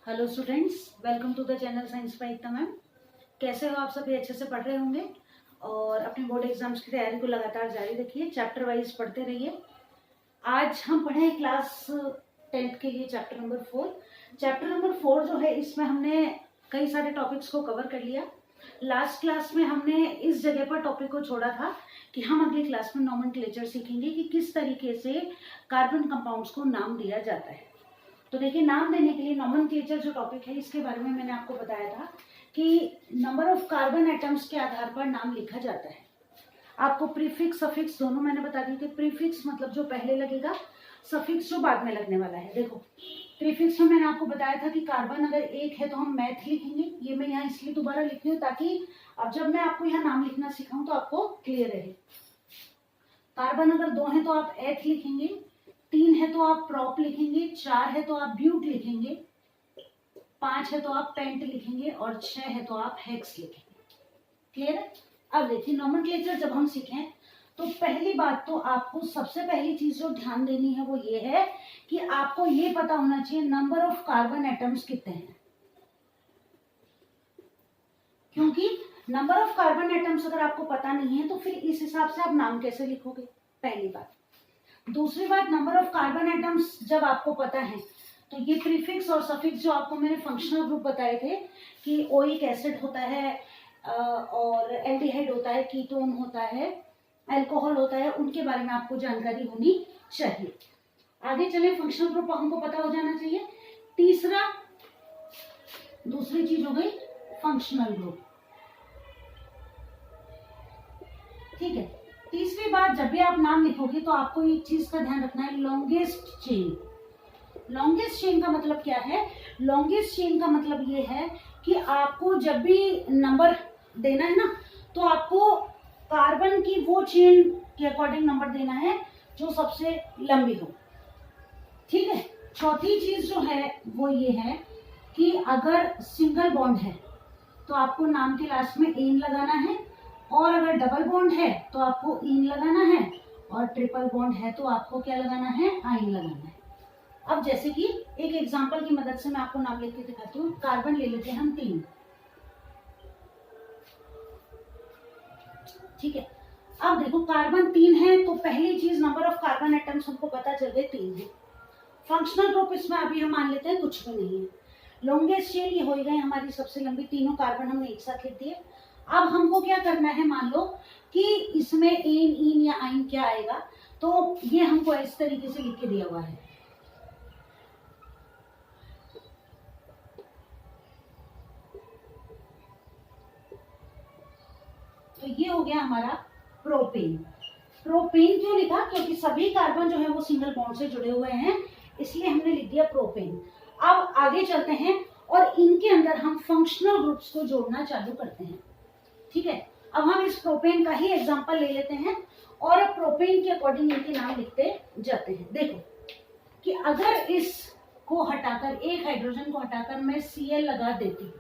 Hello students, welcome to the channel science by Ekta ma'am. कैसे हो आप? सभी अच्छे से पढ़ रहे होंगे और अपने बोर्ड एग्जाम्स की तैयारी को लगातार जारी रखिए। चैप्टर वाइज पढ़ते रहिए। आज हम पढ़े क्लास 10th के लिए चैप्टर नंबर 4। चैप्टर नंबर 4 जो है, इसमें हमने कई सारे टॉपिक्स को कवर कर लिया। लास्ट क्लास में हमने इस जगह पर टॉपिक को छोड़ा था कि हम अगली क्लास में नॉमेनक्लेचर सीखेंगे कि किस तरीके से कार्बन कंपाउंड्स को नाम दिया जाता है। तो देखिए, नाम देने के लिए नॉमेनक्लेचर जो टॉपिक है, इसके बारे में मैंने आपको बताया था कि नंबर ऑफ कार्बन एटम्स के आधार पर नाम लिखा जाता है। आपको प्रीफिक्स सफिक्स दोनों मैंने बता दी थी। प्रीफिक्स मतलब जो पहले लगेगा, सफिक्स जो बाद में लगने वाला है। देखो, प्रीफिक्स में मैंने आपको बताया था कि कार्बन अगर एक है तो हम मैथ लिखेंगे। ये मैं यहाँ इसलिए दोबारा लिख रही हूँ ताकि अब जब मैं आपको यहाँ नाम लिखना सिखाऊं तो आपको क्लियर रहे। कार्बन अगर 2 है तो आप एथ लिखेंगे, 3 है तो आप प्रॉप लिखेंगे, 4 है तो आप ब्यूट लिखेंगे, 5 है तो आप पेंट लिखेंगे और 6 है तो आप हेक्स लिखेंगे। क्लियर है? अब देखिए, नॉमेनक्लेचर जब हम सीखें तो पहली बात तो आपको सबसे पहली चीज जो ध्यान देनी है वो ये है कि आपको ये पता होना चाहिए नंबर ऑफ कार्बन एटम्स कितने हैं। क्योंकि नंबर ऑफ कार्बन एटम्स अगर आपको पता नहीं है तो फिर इस हिसाब से आप नाम कैसे लिखोगे, पहली बात। दूसरी बात, नंबर ऑफ कार्बन एटम्स जब आपको पता है तो ये प्रीफिक्स और सफिक्स जो आपको मैंने फंक्शनल ग्रुप बताए थे कि ओइक एसिड होता है और एल्डिहाइड होता है, कीटोन होता है, अल्कोहल होता है, उनके बारे में आपको जानकारी होनी चाहिए। आगे चले, फंक्शनल ग्रुप हमको पता हो जाना चाहिए। तीसरा, दूसरी चीज हो गई फंक्शनल ग्रुप। ठीक है। तीसरी बात, जब भी आप नाम लिखोगे तो आपको एक चीज का ध्यान रखना है, लॉन्गेस्ट चेन। लॉन्गेस्ट चेन का मतलब क्या है? लॉन्गेस्ट चेन का मतलब ये है कि आपको जब भी नंबर देना है ना, तो आपको कार्बन की वो चेन के अकॉर्डिंग नंबर देना है जो सबसे लंबी हो। ठीक है। चौथी चीज जो है वो ये है कि अगर सिंगल बॉन्ड है तो आपको नाम के लास्ट में एन लगाना है, और अगर डबल बॉन्ड है तो आपको इन लगाना है, और ट्रिपल बॉन्ड है तो आपको क्या लगाना है? आइन लगाना है। अब जैसे कि एक एग्जांपल की मदद से मैं आपको नाम लिख के दिखाती हूँ। कार्बन ले लेते हैं हम 3। ठीक है। अब देखो, कार्बन 3 है तो पहली चीज, नंबर ऑफ कार्बन एटम्स हमको पता चल गए 3 है। फंक्शनल ग्रुप इसमें अभी हम मान लेते हैं कुछ भी नहीं है। लॉन्गेस्ट चेन ये हो गई हमारी सबसे लंबी, तीनों कार्बन हमने एक साथ लिख दिए। अब हमको क्या करना है, मान लो कि इसमें एन, इन या आइन क्या आएगा, तो ये हमको इस तरीके से लिख के दिया हुआ है। तो ये हो गया हमारा प्रोपेन। प्रोपेन क्यों लिखा? क्योंकि सभी कार्बन जो है वो सिंगल बॉन्ड से जुड़े हुए हैं, इसलिए हमने लिख दिया प्रोपेन। अब आगे चलते हैं और इनके अंदर हम फंक्शनल ग्रुप्स को जोड़ना चालू करते हैं। ठीक है। अब हम इस प्रोपेन का ही एग्जांपल ले लेते हैं और प्रोपेन के अकॉर्डिंग इनके नाम लिखते जाते हैं। देखो कि अगर इसको हटाकर, एक हाइड्रोजन को हटाकर मैं Cl लगा देती हूँ,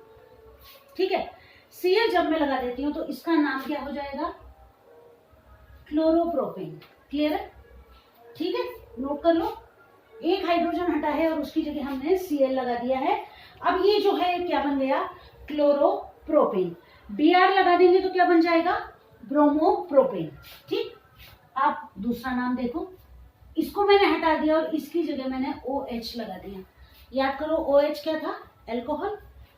ठीक है, Cl जब मैं लगा देती हूँ तो इसका नाम क्या हो जाएगा? क्लोरोप्रोपेन। क्लियर है? ठीक है, नोट कर लो। एक हाइड्रोजन हटा है और उसकी जगह हमने Cl लगा दिया है। अब ये जो है क्या बन गया? क्लोरोप्रोपेन। Br लगा देंगे तो क्या बन जाएगा? ब्रोमोप्रोपेन। ठीक। आप दूसरा नाम देखो, इसको मैंने हटा दिया और इसकी जगह मैंने OH लगा दिया। याद करो, OH क्या था? अल्कोहल।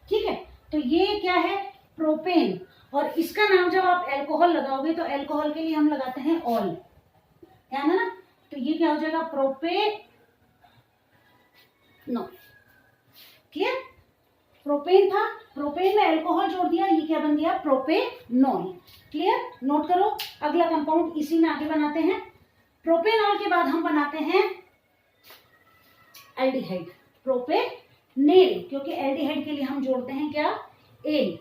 ठीक है। तो ये क्या है? प्रोपेन। और इसका नाम जब आप अल्कोहल लगाओगे तो अल्कोहल के लिए हम लगाते हैं ऑल, ध्यान है ना? तो ये क्या हो जाएगा? प्रोपेनो। क्लियर? प्रोपेन था, प्रोपेन में अल्कोहल जोड़ दिया, ये क्या बन गया? प्रोपेनॉल। क्लियर? नोट करो, अगला कंपाउंड इसी में आगे बनाते हैं। प्रोपेनॉल के बाद हम बनाते हैं एल्डिहाइड, प्रोपेनेल, क्योंकि एल्डिहाइड के लिए हम जोड़ते हैं क्या? एल।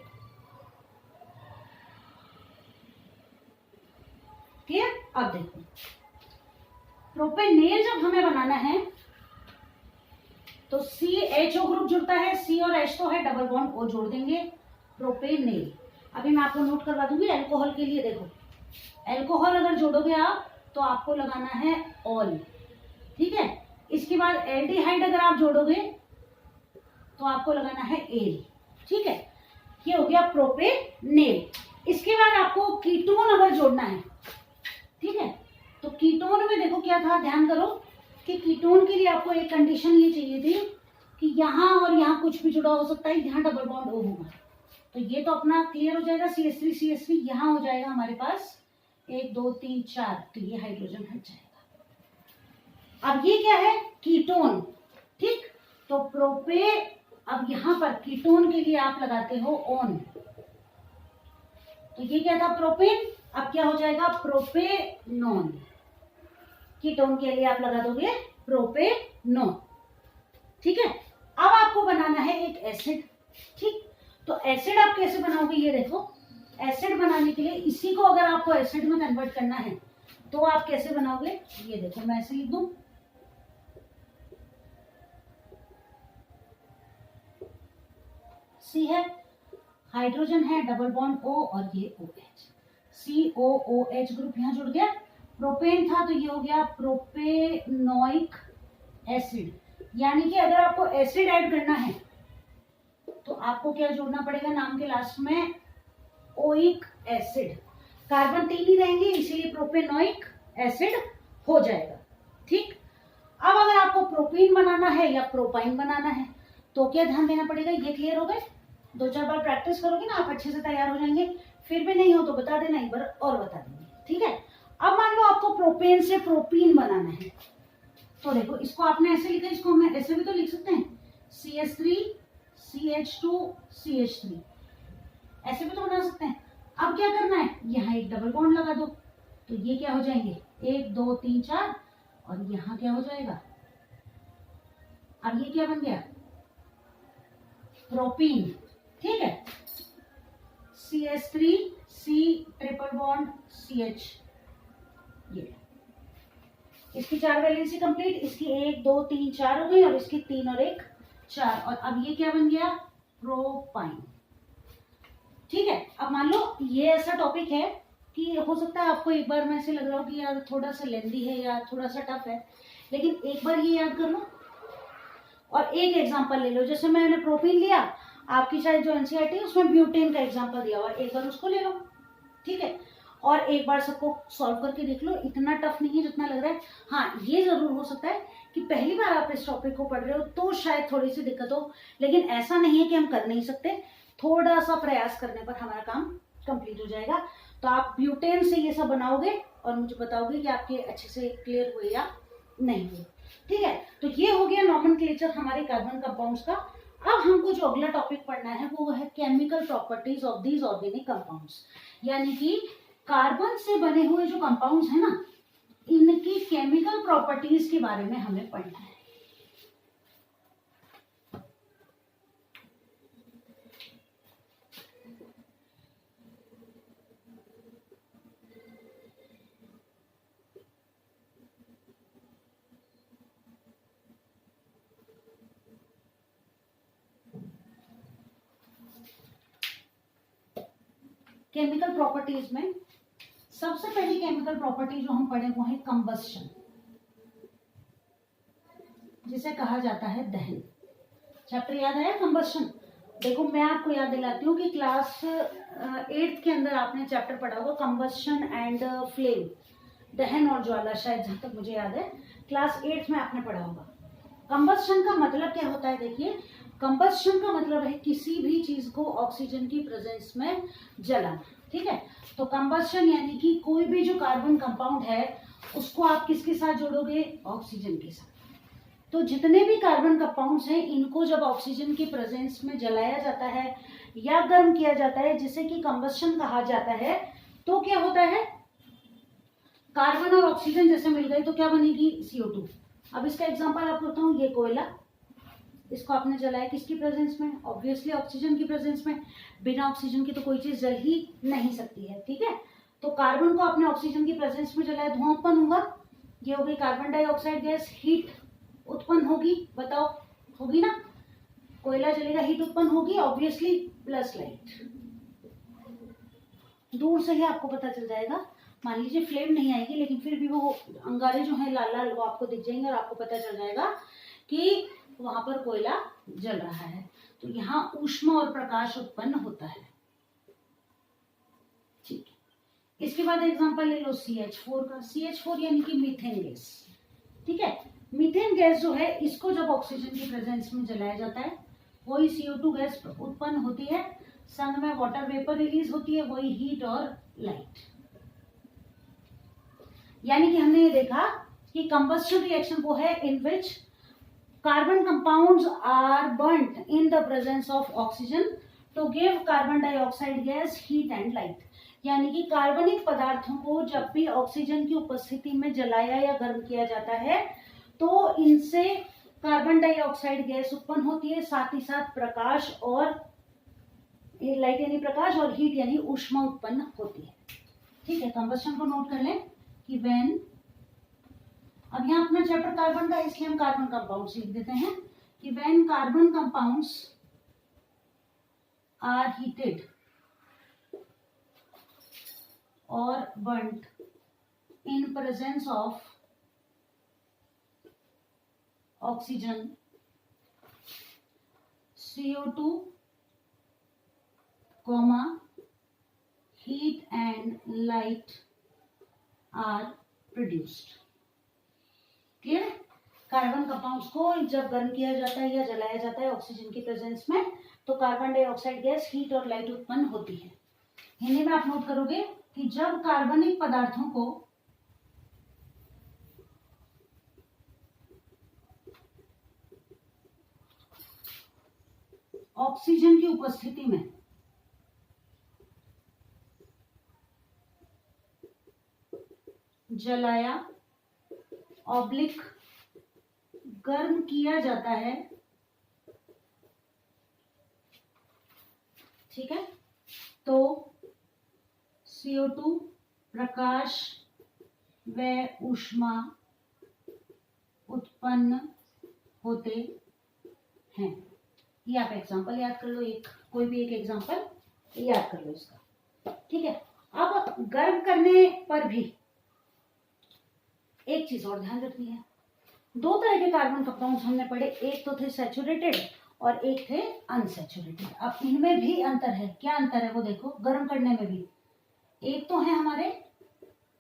क्लियर? अब देखो, प्रोपेनेल जब हमें बनाना है तो CHO ग्रुप जुड़ता है, C और H तो है, डबल बॉन्ड O जोड़ देंगे, प्रोपेनेल। अभी मैं आपको नोट करवा दूंगी अल्कोहल के लिए। देखो, अल्कोहल अगर जोड़ोगे आप तो आपको लगाना है ऑल। ठीक है। इसके बाद एल्डिहाइड अगर आप जोड़ोगे तो आपको लगाना है एल। ठीक है, ये हो गया प्रोपेनेल। इसके बाद आपको कीटोन अगर जोड़ना है, ठीक है, तो कीटोन में देखो क्या था, ध्यान करो कि कीटोन के लिए आपको एक कंडीशन ये चाहिए थी कि यहाँ और यहाँ कुछ भी जुड़ा हो सकता है, यहाँ डबल बॉन्ड ओ होगा। तो ये तो अपना क्लियर हो जाएगा, CH3 यहाँ हो जाएगा हमारे पास 1 2 3 4, तो ये हाइड्रोजन हट जाएगा। अब ये क्या है, कीटोन। ठीक, तो प्रोपे, अब यहाँ पर कीटोन के लिए आप लगाते हो ओन, तो ये क्या था प्रोपेन, अब क्या हो जाएगा प्रोपेनोन। कीटोन के लिए आप लगा दोगे प्रोपेनोन। ठीक है, अब आपको बनाना है एक एसिड। ठीक, तो एसिड आप कैसे बनाओगे, ये देखो, एसिड बनाने के लिए इसी को अगर आपको एसिड में कन्वर्ट करना है तो आप कैसे बनाओगे, ये देखो मैं ऐसे लिख दूं, सी है, हाइड्रोजन है, डबल बॉन्ड O और ये OH, COOH ग्रुप यहां जुड़ गया। प्रोपेन था तो ये हो गया प्रोपेनोइक एसिड। यानी कि अगर आपको एसिड ऐड करना है तो आपको क्या जोड़ना पड़ेगा नाम के लास्ट में, ओइक एसिड। कार्बन 3 ही रहेंगे इसीलिए प्रोपेनोइक एसिड हो जाएगा। ठीक, अब अगर आपको प्रोपीन बनाना है या प्रोपाइन बनाना है तो क्या ध्यान देना पड़ेगा, ये क्लियर हो गए, 2-4 बार प्रैक्टिस करोगे ना आप अच्छे से तैयार हो जाएंगे। फिर भी नहीं हो तो बता देना, एक बार और बता देंगे। ठीक है, अब मान लो आपको प्रोपेन से प्रोपीन बनाना है, तो देखो इसको आपने ऐसे लिखा, इसको हम ऐसे भी तो लिख सकते हैं, CH3 CH2 CH3, ऐसे भी तो बना सकते हैं। अब क्या करना है, यहाँ एक डबल बॉन्ड लगा दो, तो ये क्या हो जाएंगे 1 2 3 4, और यहाँ क्या हो जाएगा, अब ये क्या बन गया प्रोपीन। ठीक है, CH3 C triple bond CH, ये इसकी 4 वैलेंसी कंप्लीट, इसकी 1 2 3 4 हो गई और इसकी 3 और 1 4, और अब ये क्या बन गया प्रोपाइन। ठीक है, अब मान लो ये ऐसा टॉपिक है कि हो सकता है आपको एक बार में ऐसे लग रहा हो कि यार थोड़ा सा लेंदी है या थोड़ा सा टफ है, लेकिन एक बार ये याद कर लो और एक एग्जांपल ले लो। जैसे मैंने प्रोपीन लिया, आपकी शायद जो एनसीईआरटी है उसमें ब्यूटेन का एग्जांपल दिया हुआ, एक बार उसको ले लो। ठीक है, और एक बार सबको सॉल्व करके देख लो, इतना टफ नहीं है जितना लग रहा है। हाँ, ये जरूर हो सकता है कि पहली बार आप इस टॉपिक को पढ़ रहे हो तो शायद थोड़ी सी दिक्कत हो, लेकिन ऐसा नहीं है कि हम कर नहीं सकते, थोड़ा सा प्रयास करने पर हमारा काम कंप्लीट हो जाएगा। तो आप ब्यूटेन से ये सब बनाओगे और मुझे बताओगे कि आपके अच्छे से क्लियर हुए या नहीं हुए। ठीक है, तो ये हो गया नॉमेनक्लेचर हमारे कार्बन कंपाउंड्स का। अब हमको जो अगला टॉपिक पढ़ना है वो है chemical properties of these organic compounds, यानी कि कार्बन से बने हुए जो कंपाउंड्स है ना, इनकी केमिकल प्रॉपर्टीज के बारे में हमें पढ़ना है। केमिकल प्रॉपर्टीज में सबसे पहली केमिकल प्रॉपर्टी जो हम पढ़े वो है कंबस्शन, जिसे कहा जाता है दहन। चैप्टर याद आया कंबस्शन? देखो मैं आपको याद दिलाती हूँ कि क्लास 8th के अंदर आपने चैप्टर पढ़ा होगा कंबस्शन एंड फ्लेम, दहन और ज्वाला, शायद जहां तक मुझे याद है क्लास 8th में आपने पढ़ा होगा। कंबस्शन का मतलब क्या होता है, देखिए कंबस्शन का मतलब है किसी भी चीज को ऑक्सीजन की प्रेजेंस में जलाना। ठीक है, तो कंबस्शन यानी कि कोई भी जो कार्बन कंपाउंड है उसको आप किसके साथ जोड़ोगे, ऑक्सीजन के साथ। तो जितने भी कार्बन कंपाउंड्स हैं इनको जब ऑक्सीजन की प्रेजेंस में जलाया जाता है या गर्म किया जाता है, जिसे कि कंबस्शन कहा जाता है, तो क्या होता है, कार्बन और ऑक्सीजन जैसे मिल गए तो क्या बनेगी CO2। अब इसका एग्जांपल आपको बताऊं, ये कोयला, इसको आपने जलाया किसकी प्रेजेंस में, ऑब्वियसली ऑक्सीजन की प्रेजेंस में। बिना ऑक्सीजन की तो कोई चीज जल ही नहीं सकती है। ठीक है, तो कार्बन को आपने ऑक्सीजन की प्रेजेंस में जलाया, धुआं उत्पन्न होगा, ये हो गई कार्बन डाइऑक्साइड गैस, हीट उत्पन्न होगी, बताओ होगी ना, कोयला जलेगा हीट उत्पन्न होगी ऑब्वियसली, प्लस लाइट। दूर से ही आपको पता चल जाएगा, मान लीजिए फ्लेम नहीं आएगी लेकिन फिर भी वो अंगारे जो है लाल लाल वो आपको दिख जाएंगे और आपको पता चल जाएगा कि वहां पर कोयला जल रहा है, तो यहाँ ऊष्मा और प्रकाश उत्पन्न होता है। ठीक है, इसके बाद एग्जांपल ले लो CH4 का। CH4 यानी कि मीथेन गैस। ठीक है, मीथेन गैस जो है इसको जब ऑक्सीजन की प्रेजेंस में जलाया जाता है वही CO2 गैस उत्पन्न होती है, संग में वाटर वेपर रिलीज होती है, वही हीट और लाइट। यानी कि हमने ये देखा कि कंबस्शन रिएक्शन वो है in which carbon compounds are burned in the presence of oxygen to give carbon dioxide gas heat and light. यानी कि कार्बनिक पदार्थों को जब भी ऑक्सीजन की उपस्थिति में जलाया या गर्म किया जाता है तो इनसे कार्बन डाइऑक्साइड गैस उत्पन्न होती है, साथ ही साथ प्रकाश और लाइट यानी प्रकाश और हीट यानी ऊष्मा उत्पन्न होती है। ठीक है, कंबस्शन को नोट कर लें कि व्हेन, अब यहाँ अपना चैप्टर कार्बन का इसलिए हम कार्बन कंपाउंड्स लिख देते हैं कि when carbon compounds are heated और burned in presence of oxygen, CO2, heat and light are produced। Clear? Carbon compounds को जब गर्म किया जाता है या जलाया जाता है ऑक्सीजन की प्रेजेंस में तो कार्बन डाइऑक्साइड गैस, हीट और लाइट उत्पन्न होती है। हिंदी में आप नोट करोगे कि जब कार्बनिक पदार्थों को ऑक्सीजन की उपस्थिति में जलाया ऑब्लिक गर्म किया जाता है, ठीक है, तो CO2 प्रकाश व ऊष्मा उत्पन्न होते हैं। ये आप एग्जांपल याद कर लो, एक कोई भी एक एग्जांपल याद कर लो इसका। ठीक है, अब गर्म करने पर भी एक चीज और ध्यान रखनी है। दो तरह के कार्बन कंपाउंड्स हमने पढ़े, एक तो थे सैचुरेटेड और एक थे अनसैचुरेटेड। अब इनमें भी अंतर है। क्या अंतर है वो देखो, गर्म करने में भी एक तो है हमारे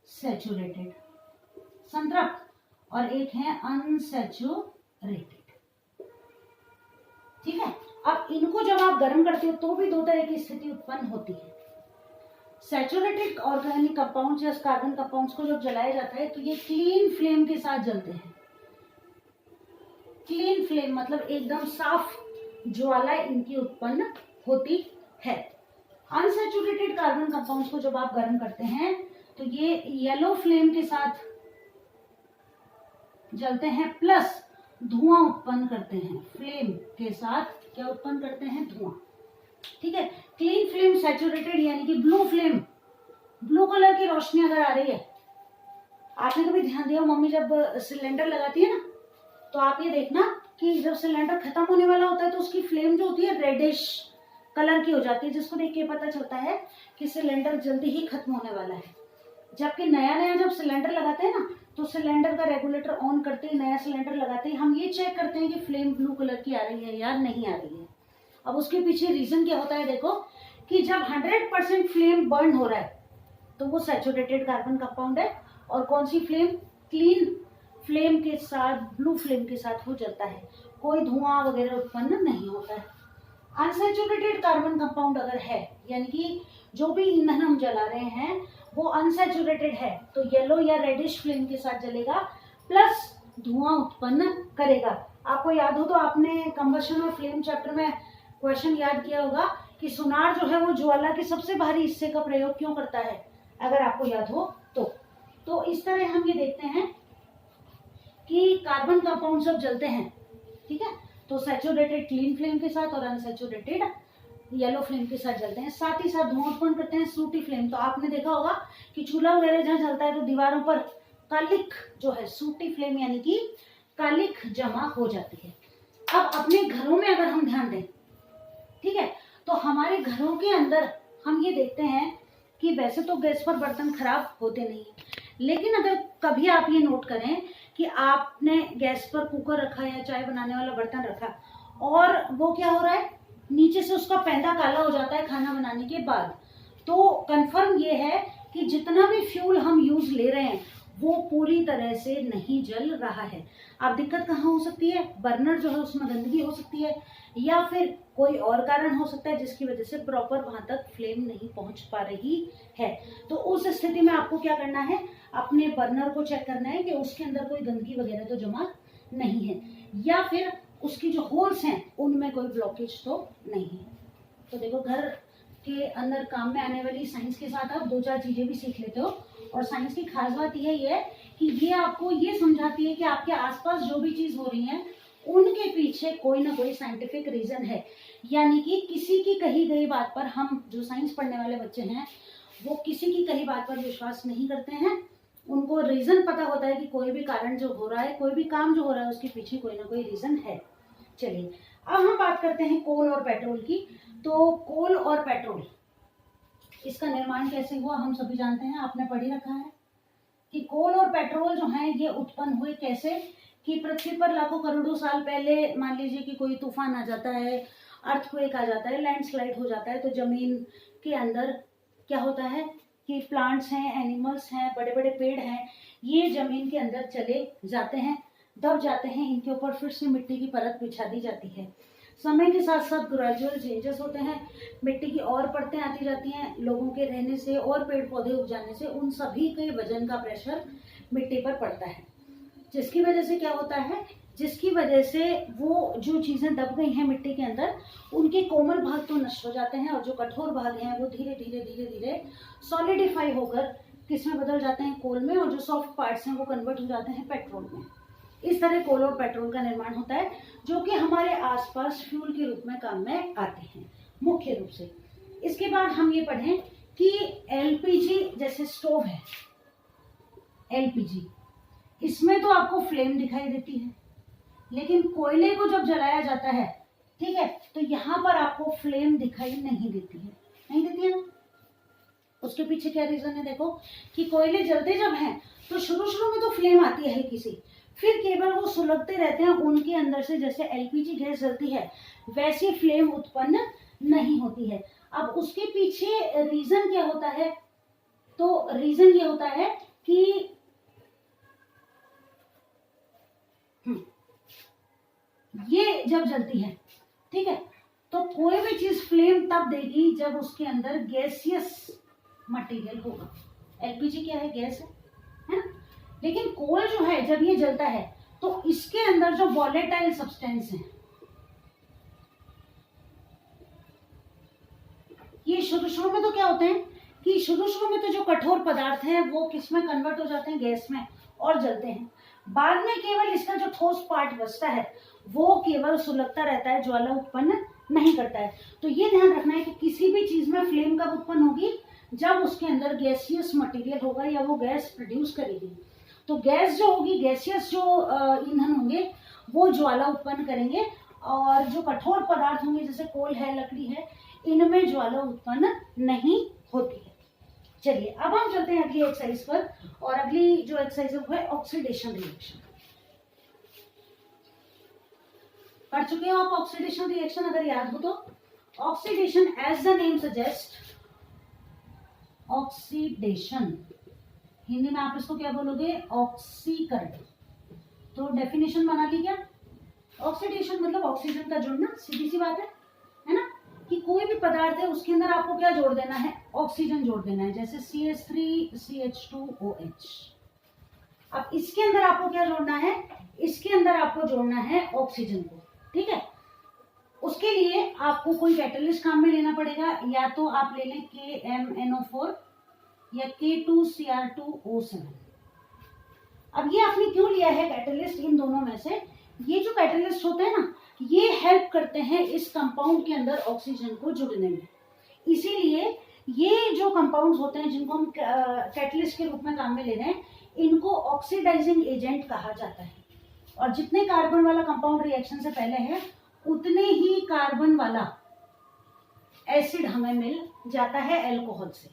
सैचुरेटेड संतृप्त और एक है अनसैचुरेटेड। ठीक है, अब इनको जब आप गर्म करते हो तो भी दो तरह की स्थिति उत्पन्न होती है। सैचुरेटेड ऑर्गेनिक कंपाउंड्स या कार्बन कंपाउंड्स को जब जलाया जाता है तो ये क्लीन फ्लेम के साथ जलते हैं। क्लीन फ्लेम मतलब एकदम साफ ज्वाला इनकी उत्पन्न होती है। अनसैचुरेटेड कार्बन कंपाउंड्स को जब आप गर्म करते हैं तो ये येलो फ्लेम के साथ जलते हैं प्लस धुआं उत्पन्न करते हैं। फ्लेम के साथ क्या उत्पन्न करते हैं? धुआं। ठीक है, क्लीन फ्लेम सैचुरेटेड यानी कि ब्लू फ्लेम, ब्लू कलर की रोशनी अगर आ रही है, आपने कभी ध्यान दिया मम्मी जब सिलेंडर लगाती है ना तो आप ये देखना कि जब सिलेंडर खत्म होने वाला होता है तो उसकी फ्लेम जो होती है रेडिश कलर की हो जाती है, जिसको देख के पता चलता है कि सिलेंडर जल्दी ही खत्म होने वाला है। जबकि नया नया जब सिलेंडर लगाते हैं ना तो सिलेंडर का रेगुलेटर ऑन करते ही, नया सिलेंडर लगाते ही हम ये चेक करते हैं कि फ्लेम ब्लू कलर की आ रही है या नहीं आ रही है। अब उसके पीछे रीजन क्या होता है देखो, कि जब 100% फ्लेम बर्न हो रहा है तो वो सैचुरेटेड कार्बन कंपाउंड है, और कौन सी फ्लेम? क्लीन फ्लेम के साथ, ब्लू फ्लेम के साथ वो जलता है, कोई धुआं वगैरह उत्पन्न नहीं होता है। अनसैचुरेटेड कार्बन कंपाउंड अगर है, यानी कि जो भी ईंधन हम जला रहे हैं वो अनसैचुरेटेड है, तो येलो या रेडिश फ्लेम के साथ जलेगा प्लस धुआं उत्पन्न करेगा। आपको याद हो तो आपने कंबशन और फ्लेम चैप्टर में क्वेश्चन याद किया होगा कि सुनार जो है वो ज्वाला के सबसे भारी हिस्से का प्रयोग क्यों करता है, अगर आपको याद हो तो इस तरह हम ये देखते हैं कि कार्बन कंपाउंड जब जलते हैं, ठीक है, तो सैचुरेटेड क्लीन फ्लेम के साथ और अनसैचुरेटेड येलो फ्लेम के साथ जलते हैं, साथ ही साथ धुआं उत्पन्न करते हैं सूटी फ्लेम। तो आपने देखा होगा कि चूल्हा वगैरह जहाँ जलता है तो दीवारों पर कालिक जो है, सूटी फ्लेम यानी कि कालिक जमा हो जाती है। अब अपने घरों में अगर हम ध्यान दें, ठीक है, तो हमारे घरों के अंदर हम ये देखते हैं कि वैसे तो गैस पर बर्तन खराब होते नहीं, लेकिन अगर कभी आप ये नोट करें कि आपने गैस पर कुकर रखा या चाय बनाने वाला बर्तन रखा और वो क्या हो रहा है, नीचे से उसका पैंदा काला हो जाता है खाना बनाने के बाद। तो कंफर्म ये है कि जितना भी फ्यूल हम यूज ले रहे हैं वो पूरी तरह से नहीं जल रहा है। अब दिक्कत कहाँ हो सकती है, बर्नर जो है उसमें गंदगी हो सकती है, या फिर कोई और कारण हो सकता है जिसकी वजह से प्रॉपर वहां तक फ्लेम नहीं पहुंच पा रही है। तो उस स्थिति में आपको क्या करना है, अपने बर्नर को चेक करना है कि उसके अंदर कोई गंदगी वगैरह तो जमा नहीं है, या फिर उसकी जो होल्स हैं उनमें कोई ब्लॉकेज तो नहीं है। तो देखो, घर के अंदर काम में आने वाली साइंस के साथ आप 2-4 चीजें भी सीख लेते हो। और साइंस की खास बात यह है कि ये आपको ये समझाती है कि आपके आसपास जो भी चीज हो रही है उनके पीछे कोई ना कोई साइंटिफिक रीजन है। यानी कि किसी की कही गई बात पर, हम जो साइंस पढ़ने वाले बच्चे हैं वो किसी की कही बात पर विश्वास नहीं करते हैं। उनको रीजन पता होता है कि कोई भी कारण जो हो रहा है, कोई भी काम जो हो रहा है, उसके पीछे कोई ना कोई रीजन है। चलिए अब हम बात करते हैं कोल और पेट्रोल की। तो कोल और पेट्रोल, इसका निर्माण कैसे हुआ हम सभी जानते हैं, आपने पढ़ ही रखा है कि कोल और पेट्रोल जो है ये उत्पन्न हुए कैसे, कि पृथ्वी पर लाखों करोड़ों साल पहले मान लीजिए कि कोई तूफान आ जाता है, अर्थक्वेक आ जाता है, लैंडस्लाइड हो जाता है, तो जमीन के अंदर क्या होता है कि प्लांट्स हैं, एनिमल्स हैं, बड़े बड़े पेड़ हैं, ये जमीन के अंदर चले जाते हैं, दब जाते हैं, इनके ऊपर फिर से मिट्टी की परत बिछा दी जाती है। समय के साथ साथ ग्रेजुअल चेंजेस होते हैं, मिट्टी की और परतें आती जाती हैं, लोगों के रहने से और पेड़ पौधे उग जाने से उन सभी के वजन का प्रेशर मिट्टी पर पड़ता है, जिसकी वजह से क्या होता है, जिसकी वजह से वो जो चीजें दब गई हैं मिट्टी के अंदर, उनके कोमल भाग तो नष्ट हो जाते हैं और जो कठोर भाग हैं वो धीरे धीरे धीरे धीरे सॉलिडिफाई होकर किसमें बदल जाते हैं, कोल में, और जो सॉफ्ट पार्ट्स हैं वो कन्वर्ट हो जाते हैं पेट्रोल में। इस तरह कोल और पेट्रोल का निर्माण होता है, जो कि हमारे आसपास फ्यूल के रूप में काम में आते हैं मुख्य रूप से। इसके बाद हम ये पढ़ें कि एलपीजी जैसे स्टोव है, एलपीजी, इसमें तो आपको फ्लेम दिखाई देती है, लेकिन कोयले को जब जलाया जाता है, ठीक है, तो यहाँ पर आपको फ्लेम दिखाई नहीं देती है, नहीं देती है ना। उसके पीछे क्या रीजन है, देखो कि कोयले जलते जब हैं तो शुरू शुरू में तो फ्लेम आती है हल्की सी, फिर केवल वो सुलगते रहते हैं, उनके अंदर से जैसे एलपीजी गैस जलती है वैसी फ्लेम उत्पन्न नहीं होती है। अब उसके पीछे रीजन क्या होता है, तो रीजन ये होता है कि ये जब जलती है, ठीक है, तो कोई भी चीज फ्लेम तब देगी जब उसके अंदर गैसियस मटेरियल होगा। एलपीजी क्या है, गैस है ना। लेकिन कोल जो है जब ये जलता है तो इसके अंदर जो वॉलेटाइल सब्सटेंस है, ये शुरू शुरू में तो क्या होते हैं कि शुरू शुरू में तो जो कठोर पदार्थ हैं वो किसमें कन्वर्ट हो जाते हैं, गैस में, और जलते हैं। बाद में केवल इसका जो ठोस पार्ट बचता है वो केवल सुलगता रहता है, ज्वाला उत्पन्न नहीं करता है। तो ये ध्यान रखना है कि किसी भी चीज में फ्लेम कब उत्पन्न होगी, जब उसके अंदर गैसियस मटेरियल होगा या वो गैस प्रोड्यूस करेगी। तो गैस जो होगी, गैसियस जो ईंधन होंगे वो ज्वाला उत्पन्न करेंगे, और जो कठोर पदार्थ होंगे जैसे कोल है, लकड़ी है, इनमें ज्वाला उत्पन्न नहीं होती है। चलिए अब हम चलते हैं अगली एक्सरसाइज पर, और अगली जो एक्सरसाइज है वो है ऑक्सीडेशन रिएक्शन। पढ़ चुके हो आप ऑक्सीडेशन रिएक्शन, अगर याद हो तो। Oxidation as the name suggest, oxidation Hindi में आप इसको क्या बोलोगे, ऑक्सीकरण। तो डेफिनेशन बना ली क्या, ऑक्सीडेशन मतलब ऑक्सीजन का जुड़ना, सीधी सी बात है ना, कि कोई भी पदार्थ है उसके अंदर आपको क्या जोड़ देना है, ऑक्सीजन जोड़ देना है, जैसे CH3CH2OH। अब इसके अंदर आपको क्या जोड़ना है, इसके अंदर आपको जोड़ना है ऑक्सीजन को, ठीक है। उसके लिए आपको कोई कैटलिस्ट काम में लेना पड़ेगा, या तो आप ले लें KMNO4 या K2Cr2O7। अब ये आपने क्यों लिया है कैटलिस्ट, इन दोनों में से ये जो कैटलिस्ट होते हैं ना, ये हेल्प करते हैं इस कंपाउंड के अंदर ऑक्सीजन को जुड़ने में। इसीलिए ये जो कंपाउंड्स होते हैं जिनको हम कैटलिस्ट के रूप में काम में ले रहे हैं, इनको ऑक्सीडाइजिंग एजेंट कहा जाता है। और जितने कार्बन वाला कंपाउंड रिएक्शन से पहले है, उतने ही कार्बन वाला एसिड हमें मिल जाता है एल्कोहल से।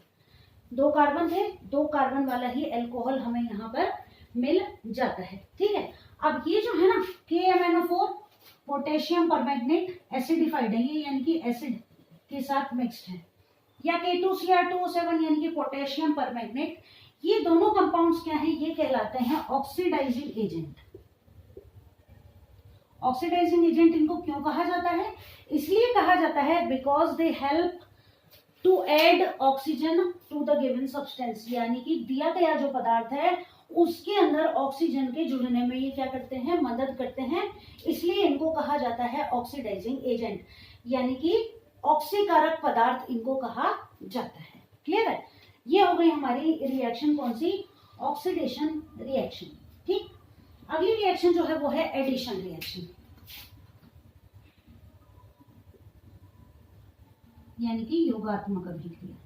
2 कार्बन थे, 2 कार्बन वाला ही एल्कोहल हमें यहाँ पर मिल जाता है, ठीक है। अब ये जो है ना KMNO4 पोटेशियम परमैंगनेट एसिडिफाइड है ये, यानी कि एसिड के साथ मिक्स्ड है, या K2Cr2O7 यानी कि पोटेशियम परमैंगनेट, ये दोनों कंपाउंड्स क्या हैं, ये कहलाते हैं ऑक्सीडाइजिंग एजेंट। ऑक्सीडाइजिंग एजेंट इनको क्यों कहा जाता है, इसलिए कहा जाता है because they help to add oxygen to the given substance, यानी कि दिया गया जो पदार्थ है उसके अंदर ऑक्सीजन के जुड़ने में ये क्या करते हैं, मदद करते हैं, इसलिए इनको कहा जाता है ऑक्सीडाइजिंग एजेंट, यानी कि ऑक्सीकारक पदार्थ इनको कहा जाता है। क्लियर है, ये हो गई हमारी रिएक्शन, कौन सी, ऑक्सीडेशन रिएक्शन। ठीक, अगली रिएक्शन जो है वो है एडिशन रिएक्शन, यानी कि योगात्मक अभिक्रिया।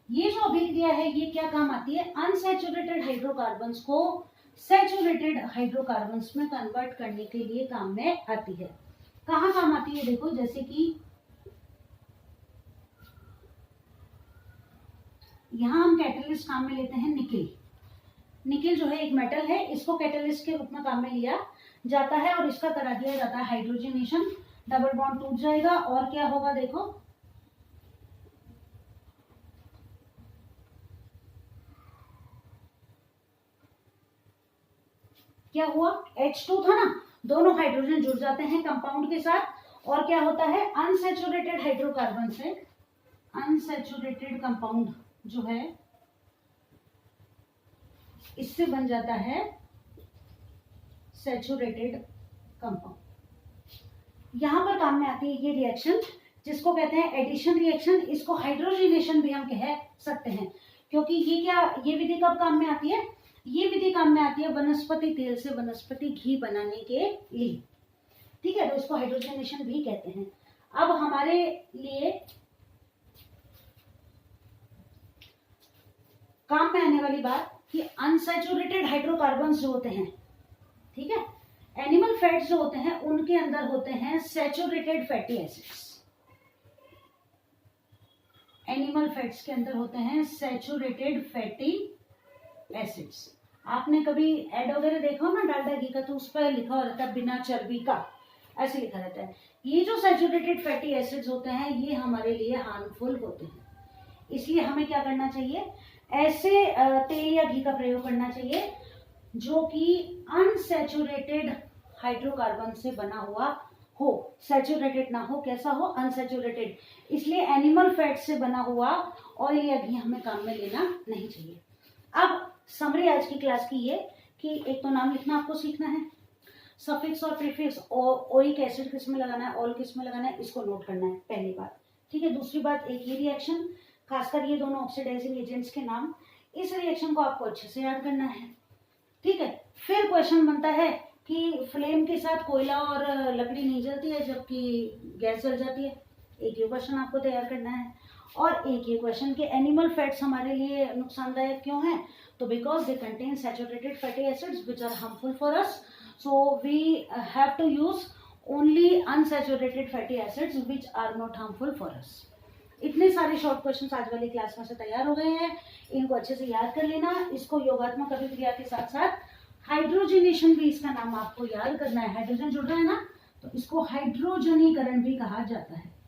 ये जो अभिक्रिया है ये क्या काम आती है, अनसैचुरेटेड हाइड्रोकार्बन्स को सैचुरेटेड हाइड्रोकार्बन्स में कन्वर्ट करने के लिए काम में आती है। कहाँ काम आती है, देखो जैसे कि यहां हम कैटलिस्ट काम में लेते हैं निकेल। निकेल जो है एक मेटल है, इसको कैटलिस्ट के रूप में काम में लिया जाता है और इसका करा दिया जाता है हाइड्रोजनेशन, डबल बॉन्ड टूट जाएगा और क्या होगा, देखो क्या हुआ, H2 था ना, दोनों हाइड्रोजन जुड़ जाते हैं कंपाउंड के साथ और क्या होता है, अनसैचुरेटेड हाइड्रोकार्बन से अनसैचुरेटेड कंपाउंड जो है इससे बन जाता है सैचुरेटेड कंपाउंड। यहां पर काम में आती है ये रिएक्शन जिसको कहते हैं एडिशन रिएक्शन, इसको हाइड्रोजनेशन भी हम कह सकते हैं, क्योंकि ये विधि कब काम में आती है, ये विधि काम में आती है वनस्पति तेल से वनस्पति घी बनाने के लिए। ठीक है, तो इसको हाइड्रोजनेशन भी कहते हैं। अब हमारे लिए काम में आने वाली बात कि अनसैचुरेटेड हाइड्रोकार्बन्स जो होते हैं, ठीक है, एनिमल फैट्स जो होते हैं उनके अंदर होते हैं saturated fatty acids. Animal fats के अंदर होते हैं सैचुरेटेड फैटी एसिड्स। आपने कभी ऐड वगैरह देखा हो ना डालडा घी का, तो उस पर लिखा हो रहता है बिना चर्बी का, ऐसे लिखा रहता है। ये जो सैचुरेटेड फैटी एसिड्स होते हैं ये हमारे लिए हार्मफुल होते हैं, इसलिए हमें क्या करना चाहिए, ऐसे तेल या घी का प्रयोग करना चाहिए जो कि अनसैचुरेटेड हाइड्रोकार्बन से बना हुआ हो, सैचुरेटेड ना हो, कैसा हो, अनसैचुरेटेड। इसलिए एनिमल फैट से बना हुआ ऑयल या घी हमें काम में लेना नहीं चाहिए। अब समरी आज की क्लास की ये कि एक तो नाम लिखना आपको सीखना है, सफिक्स और प्रीफिक्स, ओइक एसिड किस में लगाना है, ऑल किस में लगाना है, इसको नोट करना है, पहली बात। ठीक है, दूसरी बात, एक ये रिएक्शन, खासकर ये दोनों ऑक्सीडाइजिंग एजेंट्स के नाम, इस रिएक्शन को आपको अच्छे से याद करना है। ठीक है, फिर क्वेश्चन बनता है कि फ्लेम के साथ कोयला और लकड़ी नहीं जलती है जबकि गैस जल जाती है, एक ये क्वेश्चन आपको तैयार करना है। और एक ये क्वेश्चन कि एनिमल फैट्स हमारे लिए नुकसानदायक क्यों हैं, तो because they contain saturated fatty acids which are harmful for us, so we have to use only unsaturated fatty acids which are not harmful for us. इतने सारे शॉर्ट क्वेश्चन आज वाली क्लास में से तैयार हो गए हैं, इनको अच्छे से याद कर लेना। इसको योगात्मक अभिक्रिया के साथ साथ हाइड्रोजनेशन भी इसका नाम आपको याद करना है, हाइड्रोजन जुड़ रहा है ना, तो इसको हाइड्रोजनीकरण भी कहा जाता है।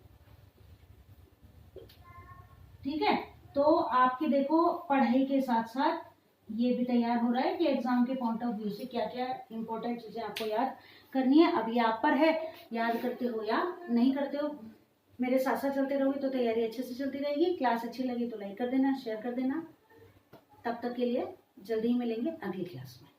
ठीक है, तो आपकी देखो पढ़ाई के साथ साथ ये भी तैयार हो रहा है कि एग्जाम के पॉइंट ऑफ व्यू से क्या क्या इंपॉर्टेंट चीजें आपको याद करनी है। अब ये आप पर है, याद करते हो या नहीं करते हो। मेरे साथ साथ चलते रहोगे तो तैयारी अच्छे से चलती रहेगी। क्लास अच्छी लगी तो लाइक कर देना, शेयर कर देना। तब तक के लिए जल्दी ही मिलेंगे अगली क्लास में।